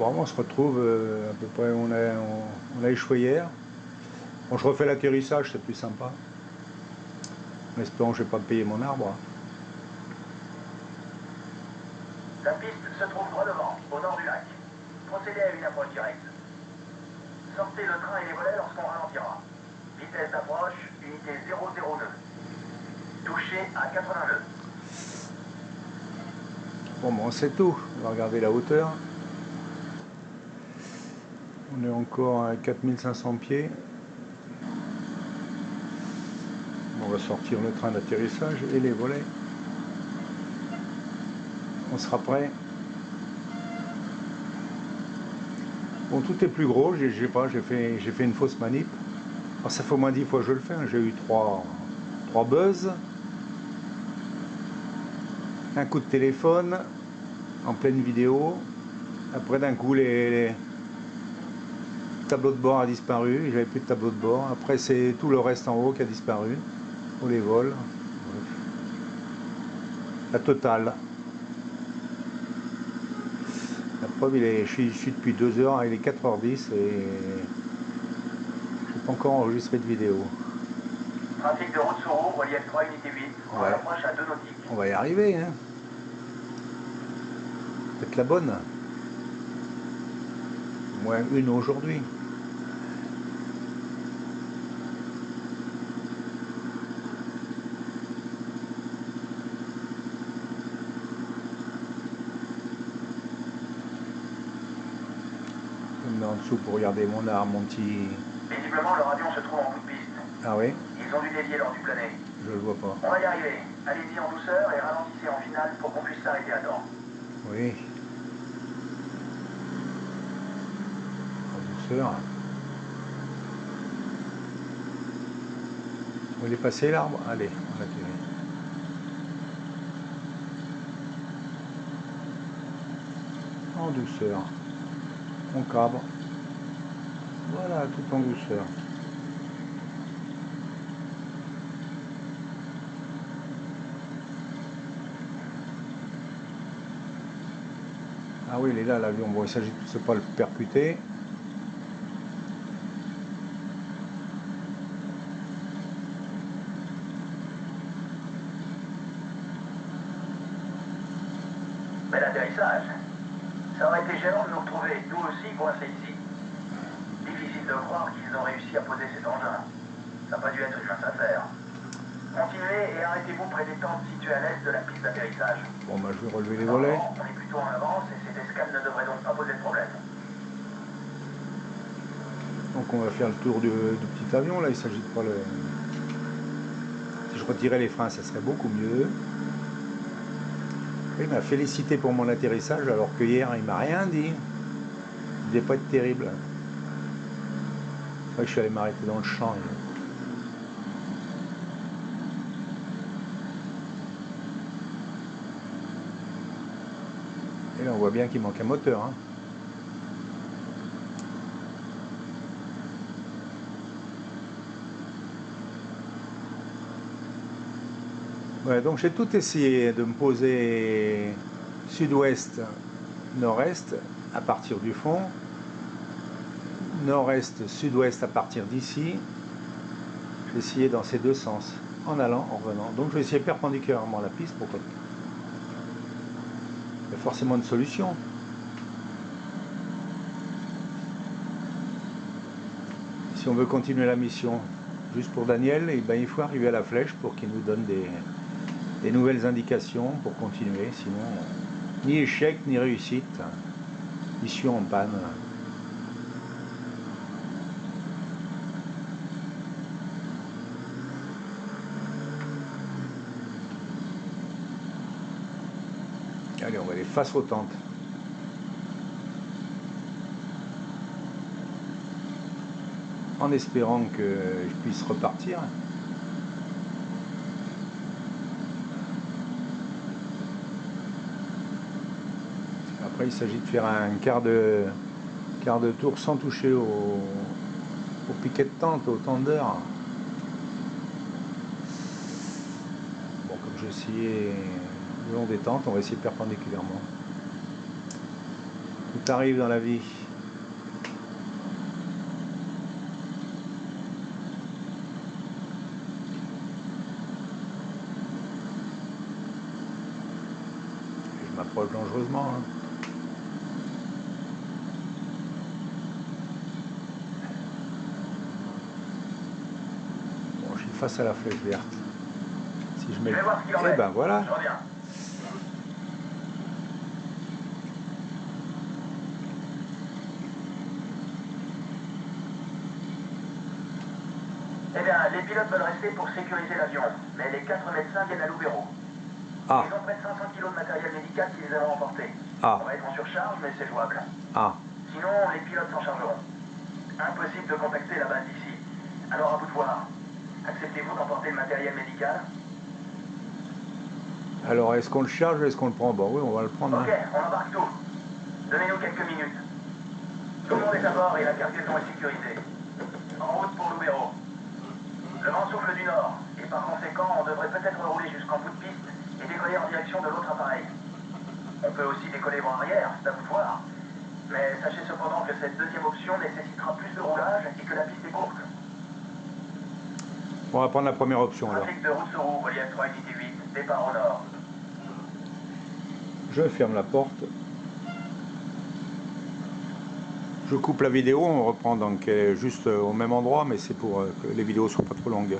Bon, on se retrouve à peu près, on a échoué hier. Bon, je refais l'atterrissage, c'est plus sympa. En espérant que je ne vais pas payer mon arbre. La piste se trouve droit devant, au nord du lac. Procédez à une approche directe. Sortez le train et les volets lorsqu'on ralentira. Vitesse d'approche, unité 002. Touché à 82. Bon, c'est tout. On va regarder la hauteur. On est encore à 4500 pieds. On va sortir le train d'atterrissage et les volets. On sera prêt. Bon, tout est plus gros. J'ai fait une fausse manip. Alors, ça fait au moins 10 fois que je le fais. J'ai eu 3 buzz. Un coup de téléphone en pleine vidéo. Après, d'un coup, le tableau de bord a disparu. J'avais plus de tableau de bord. Après, c'est tout le reste en haut qui a disparu. Pour les vols. Bref. La totale. La preuve, je suis depuis 2 heures, il est 4h10 et je n'ai pas encore enregistré de vidéo. Trafic de route sur eau, relief 3 unité 8. On Ouais. approche à 2 nautiques. On va y arriver, hein. Peut-être la bonne. Au moins une aujourd'hui. Je me mets en dessous pour regarder mon arbre, mon petit... Visiblement, leur avion se trouve en bout de piste. Ah oui? Ils ont dû dévier lors du plané. Je le vois pas. On va y arriver. Allez-y en douceur et ralentissez en finale pour qu'on puisse s'arrêter à temps. Oui. En douceur. Où il est passé l'arbre? Allez, on l'a tiré. En douceur. On cabre. Voilà, tout en douceur. Ah oui, il est là l'avion. Bon, il s'agit de ne pas le percuter. Bel atterrissage. Ça aurait été gênant de nous retrouver, nous aussi, coincés ici. Difficile de croire qu'ils ont réussi à poser cet engin. Ça n'a pas dû être une mince affaire. Continuez et arrêtez-vous près des tentes situées à l'est de la piste d'atterrissage. Bon, bah, je vais relever les volets. On est plutôt en avance et cette escale ne devrait donc pas poser de problème. Donc on va faire le tour du petit avion. Là, il s'agit de pas le... Si je retirais les freins, ça serait beaucoup mieux. Il m'a félicité pour mon atterrissage, alors que hier, il m'a rien dit. Il devait pas être terrible. C'est vrai que je suis allé m'arrêter dans le champ. Et là, on voit bien qu'il manque un moteur. Hein. Ouais, donc j'ai tout essayé de me poser sud-ouest, nord-est à partir du fond, nord-est, sud-ouest à partir d'ici. J'ai essayé dans ces deux sens, en allant, en revenant. Donc je vais essayer perpendiculairement à la piste, pourquoi pas. Il y a forcément une solution. Si on veut continuer la mission, juste pour Daniel, eh ben, il faut arriver à la flèche pour qu'il nous donne des nouvelles indications pour continuer. Sinon, ni échec, ni réussite. Mission en panne. Allez, on va aller face aux tentes. En espérant que je puisse repartir. Après, il s'agit de faire un quart de tour sans toucher au piquet de tente, au tendeur. Bon, comme je vais essayer le long des tentes, on va essayer perpendiculairement. Tout arrive dans la vie. Je m'approche dangereusement. Hein. Bon, je suis face à la flèche verte. Si je mets... Eh ben voilà. Eh bien, les pilotes veulent rester pour sécuriser l'avion, mais les 4 médecins viennent à Loubero. Ah. Ils ont près de 500 kg de matériel médical qu'ils avaient emporté. Ah. On va être en surcharge, mais c'est jouable. Ah. Sinon, les pilotes s'en chargeront. Impossible de contacter la base d'ici. Alors à vous de voir. Acceptez-vous d'emporter le matériel médical? Alors, est-ce qu'on le charge ou est-ce qu'on le prend? Bon, oui, on va le prendre. Ok, Hein. on embarque tout. Donnez-nous quelques minutes. Tout le monde est à bord et la cargaison est sécurisée. En route pour Loubero. Le vent souffle du nord, et par conséquent, on devrait peut-être rouler jusqu'en bout de piste et décoller en direction de l'autre appareil. On peut aussi décoller vent arrière, c'est à vous de voir. Mais sachez cependant que cette deuxième option nécessitera plus de roulage et que la piste est courte. On va prendre la première option alors. Trafic de route sur roue, relief 3 unité 8, départ au nord. Je ferme la porte. Je coupe la vidéo, on reprend donc juste au même endroit, mais c'est pour que les vidéos ne soient pas trop longues.